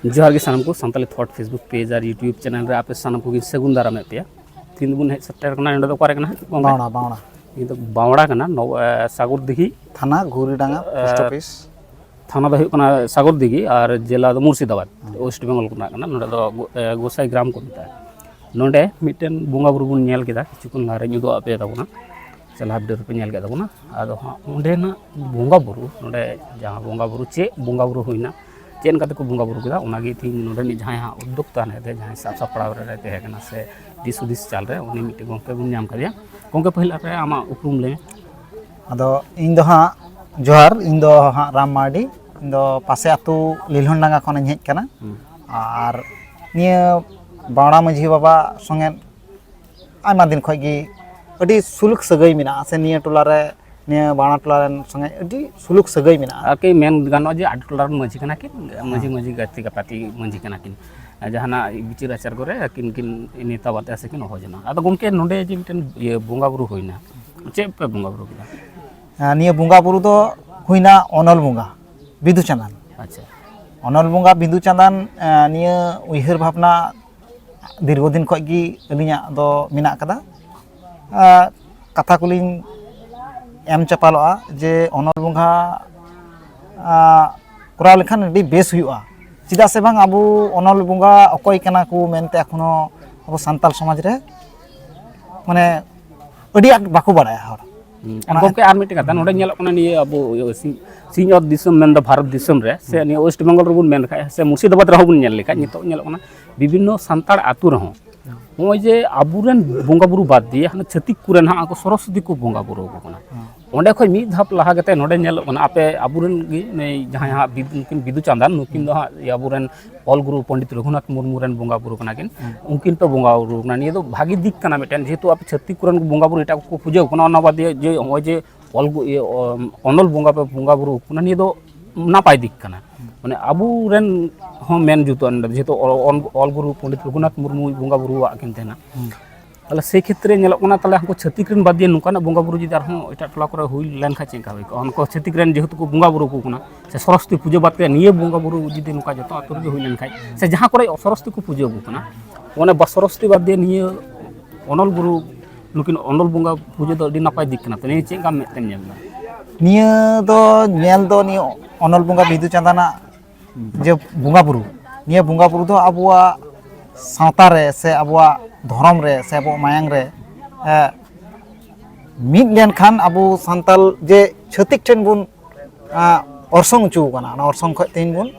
जोहार के सानम को संताली थॉट फेसबुक पेज और यूट्यूब चैनल रे आपे सानम को सगुन दाराम पे तीन बुन हेज सेटर कना नडे दो करे कना बावड़ा बावड़ा ये तो बावड़ा कना सागर दिघी थाना घुरीडांगा पोस्ट ऑफिस थाना दो कना सागर दिघी और जिला दो मुर्शिदाबाद वेस्ट बेंगल कना कना नडे दो गोसाई ग्राम को मिता नोडे मिटेन बुंगा बुरु बुन नेल केदा किछुकुन लारे ᱧᱩᱫᱚ आपे ताबुना चला अपडेट पे नेल के ताबुना आदो ओंडे ना बुंगा बुरु नोडे जहां बुंगा बुरु चे बुंगा बुरु होइना चेन काते को बुंगा बुरु केदा उनागे थी नोडे नि जहां हा उद्योग ताने दे जहां साफ सफड़ा रे ते हेकना से दिस चाल रे उनी मिटे गोंके बुन नाम करिया गोंके पहिला रे आमा उपरुम ले आदो इन दो हां जोहार इन दो हां राम मार्डी इन दो पासे आतु लीलहंडांगा खन हेज कना और निया बावड़ा माझी बाबा संगे आयमा दिन खय गी अडी सुलुक सगै मिना से निया टोला रे निया बावड़ा टोला रे संगे अडी सुलुक सगै मिना आके मेन गानो जे आड टोला माझी कना कि माझी गाती कापाती माझी कना किन जहाना बिचिर आचार करे किन किन नेता बाते से किन होजना आदो गोंके नोडे जे मिटन ये बुंगा बुरु होइना चे पे बुंगा बुरु केदा निया बुंगा बुरु दो हुइना अनल बुंगा बिदु चंदन अच्छा अनल बुंगा बिदु चंदन निया उइहर भावना दीर्घदिन खय गी अलिया दो मिना कदा कथा कुलिन एम चपालोआ जे अनल बुंगा कराव लेखान अडी बेस हुआ चिदा से बांग आबू अनल बुंगा अकय कना को मेनते एखोनो आबो सान्ताल समाज रे माने अडी आट बाको बाडाया हर गोंके आर मिटे कथा नोडे नेलक कना नि आबो सिंहत दिसम मेन द भारत दिसम रे से नि वेस्ट बेंगल रे बुन मेन खाय से मुर्शिदाबाद रे बुन नेल लेखा नितो नेलक कना विभिन्न सान्ताड़ आतु रहो होय जे आबुरेन बोंगा बुरु बाद दिए हन छतिक कुरेन हा को सरस्वती को बोंगा बुरु को कना ओंडे खय मी धाप लहा गते नोडे नेल कना आपे आबुरेन गी नै जहां हा बिदुकिन बिदु चांदान नुकिन दो हा आबुरेन ऑल गुरु पंडित रघुनाथ मुर्मू रेन बोंगा बुरु कना किन उनकिन पे बोंगा बुरु कना नि दो भागी दिक कना मिटेन जेतु आप छतिक कुरेन बोंगा बुरु एटा को पूजा कना ना बाद जे होय जे ऑल अनल बोंगा पे बोंगा बुरु कना नि दो नापाय दिक कना माने आबुरेन हो मेन जुतो जेतु ऑल गुरु पंडित रघुनाथ मुर्मू बोंगा बुरु आकिन तेना ताले से क्षेत्र नेलक कना ताले हमको छतिक रेन बाद दिए नुकाना बोंगा बुरु जिदा हो एटा टोला करे हुई लेन खा चेका होई उनको छतिक रेन जेतु को बोंगा बुरु को कना से सरस्वती पूजा बाद के निये बोंगा बुरु जिदि नुका जतो आतुर गे हुई लेन खा से जहां करे सरस्वती को पूजा को कना ओने सरस्वती बाद दिए निये अनल गुरु नुकिन अनल बोंगा पूजा दो अडी नापाय दिक कना तने चेका मेते नेलना निया दो नेल दो नि अनल बुंगा बिदु चांदाना जे बुंगा बुरु निया बुंगा बुरु दो आबुआ सावता रे से आबुआ धर्म रे से आबो मायांग रे मिद लेन खान आबो संताल जे छतिक ठेन बुन अरसंग चू कना ना अरसंग खय तेन बुन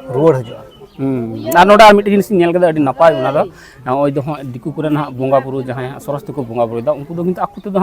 रुवाड़ हजुआ ना नोडा मिट जिनिस नेल केदा अडी नापाय उना दो ओय दो दिकु करे ना बोंगा बुरु जहां सरस्वती को बोंगा बुरु दा उनको दो किंतु आकु ते दो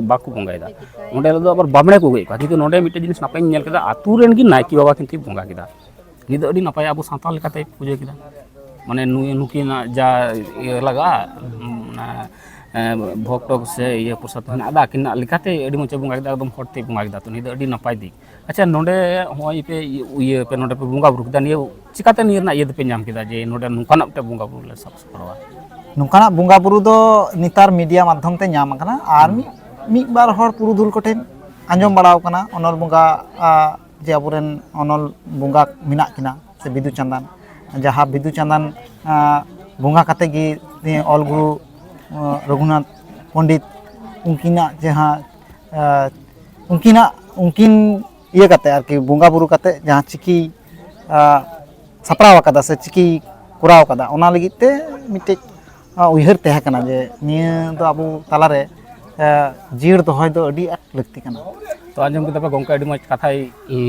बाकु बोंगायदा ओंडे दो अबर बामणे को गई का किंतु नोडे मिट जिनिस नापाय नेल केदा आतु रेन गी नायकी बाबा किंतु बोंगा केदा नि दो अडी नापाय आबो सान्ताल लेकाते पूजा केदा माने नुकिना जा लगा भक्तक से ये प्रसाद आदा किना लेकाते अडी मचे बोंगा केदा एकदम हटते बोंगा केदा तो नि दो अडी नापाय दी अच्छा नोडे होय पे ये पे नोडे पे बोंगा बुरु केदा नि चिकाते नि ना ये पे नाम केदा जे नोडे नुकाना पे बोंगा बुरु ले सब सपड़वा नुकाना बोंगा बुरु दो नितार मीडिया माध्यम ते नाम कना आर मी बार हर पुरुधुल कोठेन आंजम बाड़ाव कना अनल बोंगा जे आबुरेन अनल बोंगा मिना किना से बिदु चंदन जहाँ बिदु चंदन बोंगा काते गी ऑल गुरु रघुनाथ पंडित उनकिना जहाँ उनकिन ये काते आरकी बोंगा बुरु काते जहाँ चिकी सपड़ाव कदा से चिकी कुराव कदा ओना लगिते मिटे उयहर तहे कना जे निया दो आबो तालारे जीर दोहय दो अडी लगती कना तो आजम के तबे गोंका अडी मज कथा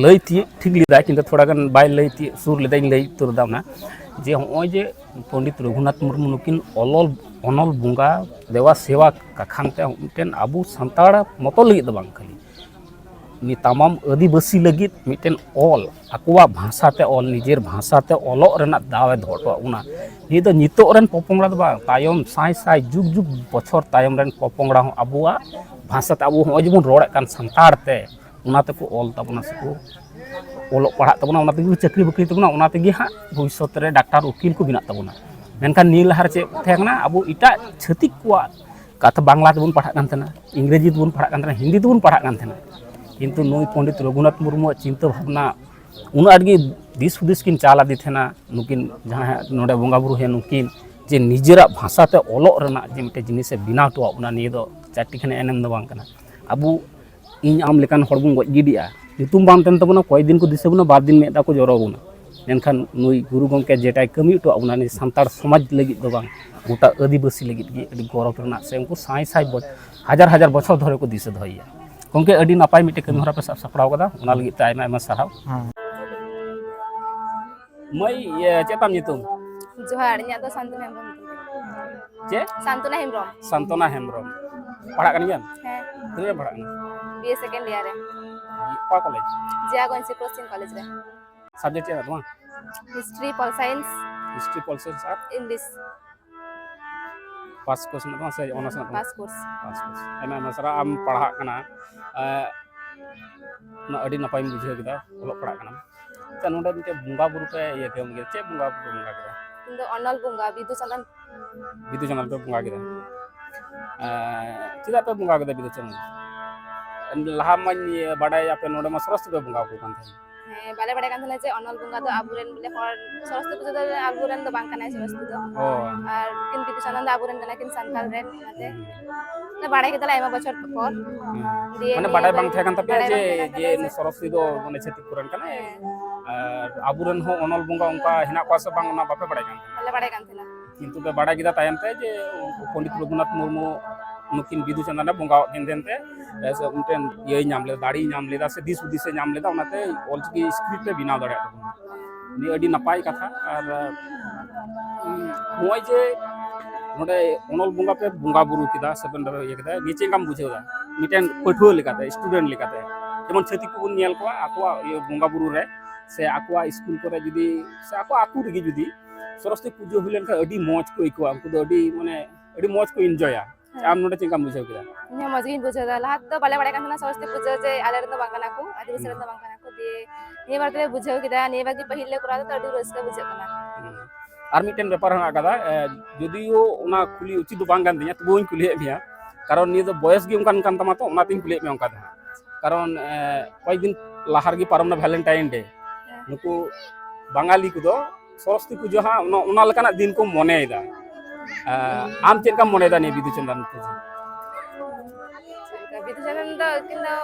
लई थी ठीक लिदा किंतु थोड़ा गन बाय लई थी सुर लेदाई लई तुर दावना जे होय जे पंडित रघुनाथ मुर्मू नुकिन अनल बुंगा देवा सेवा खानते मिटेन आबू सान्ताड़ मतो लगी दो बांग खाली नि तमाम आदिवासी लगित मिटेन ऑल आकुआ भाषा ते ऑल निजेर भाषा ते ऑलो रेना दावे धोटो उना नि दो नितो रेन पपोंगड़ा दो बा तायम साय साय जुग जुग बछर तायम रेन पपोंगड़ा हो आबुआ भाषा ते आबू होय जेबन रोड़ कान सान्ताड़ ते उना ते को ऑल तबना से को ओलो पढ़ा तबना उना ते चाकरी बकरी तबना उना ते गे हा भविष्यत रे डॉक्टर वकील को बिना तबना मेनखान नी लहार चे थेगना आबू इटा छतिक को कथा बांग्ला तेबन पढ़ा कान थना इंग्रेजी तेबन पढ़ा कान थना हिंदी तेबन पढ़ा कान थना किंतु नई पंडित रघुनाथ मुर्मू चिंता भावना उन आगे दिस हुदिस किन चाल आदि थे नुकिन जहाँ नोडे बोंगा बुरु है नुकिन जे निजेरा भाषा ते ओलोग रना जे मिटे जिनिस बिना तो उना निये दो चाटी खाने एनम दो बांग कना अबु इन आम लेकान हर बुन गज गिडिया युतुम बाम तेन तबना कय दिन को दिसे बुना बार दिन मेदा को जरो बुना मेनखान नुई गुरु गंके जेटाय कमी तो उना नि सांतार समाज लगित दो बांग गोटा आदिवासी लगित गे अडी गौरव रना से उनको साई साई हजार हजार बछर धरे को दिसे धइया गंके अडी नापाय मिटे कमी हरा पे सपड़ाव कदा उना लगित ते आयमा आयमा साराव मैं ये चेताम नितुम जोहार इᱧᱟᱹᱜ ᱫᱚ ᱥᱟᱱᱛᱚᱱᱟ ᱦᱮᱢᱵᱨᱚᱢ चे ᱥᱟᱱᱛᱚᱱᱟ ᱦᱮᱢᱵᱨᱚᱢ संतना हेम्ब्रम पढ़ा करनी है ᱦᱮᱸ कितने पढ़ा करना बीए सेकेंड ईयर रे कौन कॉलेज जियागंज कोचिंग कॉलेज रे सब्जेक्ट है तुम्हारा history pol science history politics और इंग्लिश पास कोर्स में तुम्हारा से ऑनर्स में पास कोर्स पास कोर्स एम मसरा आम पढ़ा करना ना अड़ी नपाय बुझे किदा ओलो पढ़ा करना ता नोडे मिटे बुंगा बुरु पे ये के मुगे चे बुंगा बुरु बुंगा किदा ᱤᱧ ᱫᱚ ᱚᱱᱚᱞ ᱵᱚᱸᱜᱟ ᱵᱤᱫᱩ ᱪᱟᱸᱫᱟᱱ बिदु चैनल पे बुंगा किदा चिदा पे बुंगा किदा बिदु चैनल लहा मन बाडाय आपे नोडे मा सरस्वती पे बुंगा को कान थे ᱦᱮᱸ ᱵᱟᱞᱮ ᱵᱟᱲᱟᱭ ᱠᱟᱱ ᱛᱟᱦᱮᱱᱟ ᱡᱮ ᱚᱱᱚᱞ ᱵᱚᱸᱜᱟ ᱫᱚ ᱟᱵᱚᱨᱮᱱ ᱵᱚᱞᱮ ᱦᱚᱲ ᱥᱚᱨᱚᱥᱚᱛᱤ ᱯᱩᱡᱟᱹ ᱫᱚ ᱟᱵᱚᱨᱮᱱ ᱫᱚ ᱵᱟᱝ ᱠᱟᱱᱟᱭ ᱥᱚᱨᱚᱥᱚᱛᱤ ᱫᱚ ओ ᱟᱨ ᱠᱤᱱ ᱵᱤᱫᱩ ᱪᱟᱸᱫᱟᱱ ᱫᱚ ᱟᱵᱚᱨᱮन ᱠᱟᱱᱟ ᱠᱤᱱ ᱥᱟᱱᱛᱟᱲ ᱨᱮᱱ ᱚᱱᱟᱛᱮ बाड़ाई केदाला आयमा बछर पर माने बाडाय बांग थे कान तपे जे जे सरस्वती दो माने छेती पुरन कने आबुरन हो अनल बुंगा उनका हिना को से बांग ना बापे बाडाय कान बाले बाड़ाई कान थेना किंतु पे बाडाय गिदा तायम पे जे पंडित रघुनाथ मुर्मू नुकिन बिदु चंदन बुंगा दिन देनते ऐसे उनटेन ये नाम ले दाड़ी नाम लेदा से दिस उदिस से नाम लेदा उनाते ऑलरेडी स्क्रिप्ट पे बिना दड़े नि अडी नपाय कथा और मोय जे नोडे अनल बुंगा पे बुंगा बुरु किदा सेबन दर ये किदा नीचे काम बुझेदा मिटेन पठुआ लेकाते स्टूडेंट लेकाते जेमन छेती को नियल को आकोआ ये बुंगा बुरु रे से आकोआ स्कूल करे जुदी से आको आकु रगी जुदी सरस्वती पूजा हुलेन का अडी मौज को इकोआ उनको दो अडी माने अडी मौज को एंजॉया आम नोडे चिंका बुझे किदा ᱤᱧ ᱢᱚᱡᱽ ᱜᱤᱧ ᱵᱩᱡᱷᱟᱹᱣᱫᱟ ᱞᱟᱦᱟ ᱛᱮᱫᱚ ᱵᱟᱞᱮ ᱵᱟᱲᱟᱭ ᱠᱟᱱ ᱛᱟᱦᱮᱱᱟ ᱥᱚᱨᱚᱥᱚᱛᱤ ᱯᱩᱡᱟᱹ ᱡᱮ ᱟᱞᱮ ᱨᱮᱱ ᱫᱚ ᱵᱟᱝ ᱠᱟᱱᱟ ᱠᱚ ᱟᱹᱫᱤᱵᱟᱹᱥᱤ ᱨᱮᱱ ᱫᱚ ᱵᱟᱝ ᱠᱟᱱᱟ ᱠᱚ ᱫᱤᱭᱮ ᱱᱤᱭᱟᱹ ᱵᱟᱨ ᱛᱮᱞᱮ ᱵᱩᱡᱷᱟᱹᱣ ᱠᱮᱫᱟ ᱱᱤᱭᱟᱹ ᱵᱟᱨ ᱜᱮ ᱯᱟᱹᱦᱤᱞ ᱞᱮ ᱠᱚᱨᱟᱣ ᱫᱟ ᱛᱚ ᱟᱹᱰᱤ ᱨᱟᱹᱥᱠᱟᱹ ᱵᱩᱡᱷᱟᱹᱜ ᱠᱟᱱᱟ और मिटेन व्यापार हना कदा जदियो उना कुली उचित दो बांग गान दिया तो बोइन कुली मिया कारण निये दो बयस गे उनकान कान तमा तो उना तीन कुली में उनका कारण कई दिन लाहार गी पारम ना वैलेंटाइन डे नुकु बंगाली को दो सरस्वती पूजा हा उना लकाना दिन को मनेदा आम चेक का मनेदा ने बिदु चंदन पूजा बिदु चंदन दो किन दो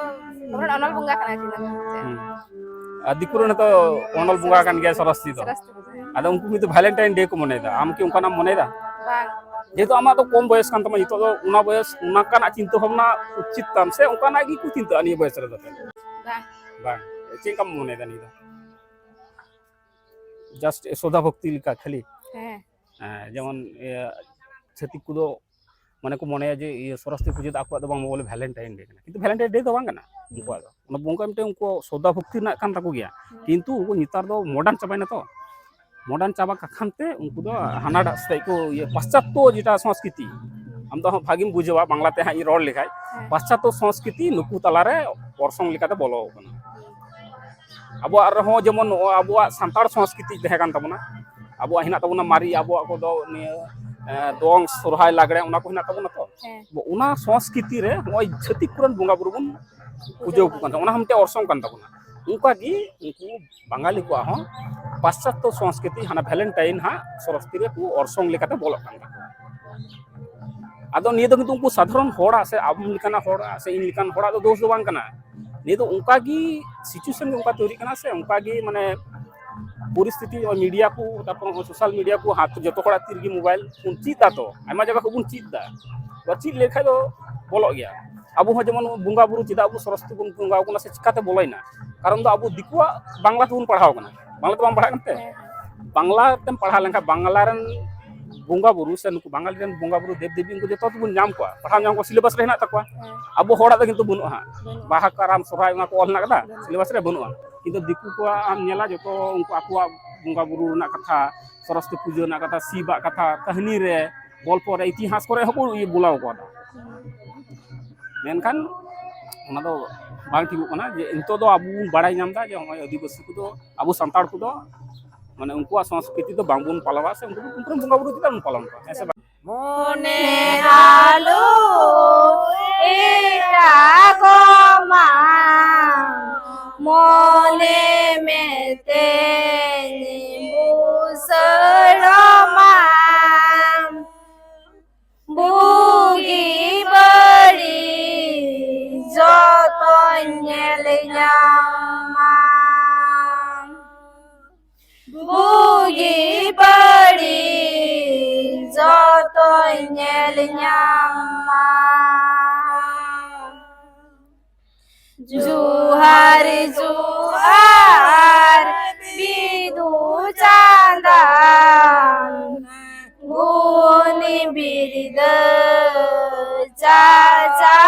हमर अनल बुंगा खाना किन दिकुरन तो अनल बुंगा कान गया सरस्वती तो सरस्वती पूजा आदा उनको भी तो वैलेंटाइन डे को मनेदा आम की उनका नाम मनेदा बांग जेतो आमा तो कम बयस कान तमा इतो उना बयस उना काना चिंता भावना उचित ताम से उनका ना की कुछ चिंता नहीं बयस रे दते बांग बांग चेक का मनेदा नहीं दा जस्ट सोदा भक्ति लिखा खाली हैं जेमन छेती को दो माने को मने जे ये सरस्वती पूजा द आको दो बांग बोले वैलेंटाइन डे किंतु वैलेंटाइन डे दो बांग ना उनको दो उन बंगा मिटे उनको सोदा भक्ति ना कान ताको गया किंतु उनको नितार दो मॉडर्न चाबायना तो मॉडर्न चाबा काखानते उनको दो हानाडा स्टाइल को ये पाश्चात्य जेटा संस्कृति हम तो भागिम बुझवा बांग्लाते हा रोड लिखाय पाश्चात्य संस्कृति नुकु तलारे वर्षों लिखाते बोलो कना अब रहो जेमन अब सानतार संस्कृति तहे कान तबना अब हिना तबना मारी अब को दो दोंग सोरहाय लागड़े उना को हिना तबना तो उना संस्कृति रे ओय छति कुरन बुंगा बुरु बन पूजा को कान उना हमते वर्षों कान तबना उनका की उनको बंगाली को हो पाश्चात्य संस्कृति हाना वैलेंटाइन हा सरस्वती रे को वर्षों लिखाते बोलो कान आदो निये दो किंतु उनको साधारण होड़ा से आब लिकाना होड़ा से इन लिकान होड़ा दो दोष दो बांग कना नहीं तो उनका की सिचुएशन उनका तैयारी करना से उनका की माने परिस्थिति और मीडिया को तापर सोशल मीडिया को हाथ जो कोड़ा तिरगी मोबाइल उन चीता तो आयमा जगह को बुन चीता तो चीत लेखा दो बोलो गया अब हो जेमन बुंगा बुरु चिदा अब सरस्वती बुन बुंगा कोना से चिकाते बोलैना कारण दो अब दिकुआ बांग्ला तुन पढ़ाव कना बांग्ला तो बांग पढ़ा करते बांग्ला तेम पढ़ा लेखा बांग्ला रन बुंगा बुरु से नुकु बांगाली रन बुंगा बुरु देव देवी को जतो बुन नाम को पढ़ा नाम को सिलेबस रे हेना तकवा अब होड़ा दा किंतु बुनु हा बाहा कराम सोराय उना को ऑल ना कदा सिलेबस रे बुनुआ किंतु दिकु को आम नेला जतो उनको आकुआ बुंगा बुरु ना कथा सरस्वती पूजा ना कथा सीबा कथा कहानी रे गल्प रे इतिहास करे हबो ये बुलाव को मेनखान उना दो बांग ठिकु कना जे इंतो दो आबु बाड़ाय नामदा जे हम आदिवासी को दो आबु संताड़ को दो माने उनको संस्कृति तो बांगबुन पालवा से उनको बुंगा बुरु चिता पालन को ऐसे मोने हालो एटा को मा मोने में nyama bugi badi joto nyel nyama juhar juhar bidu chandan guni birida cha cha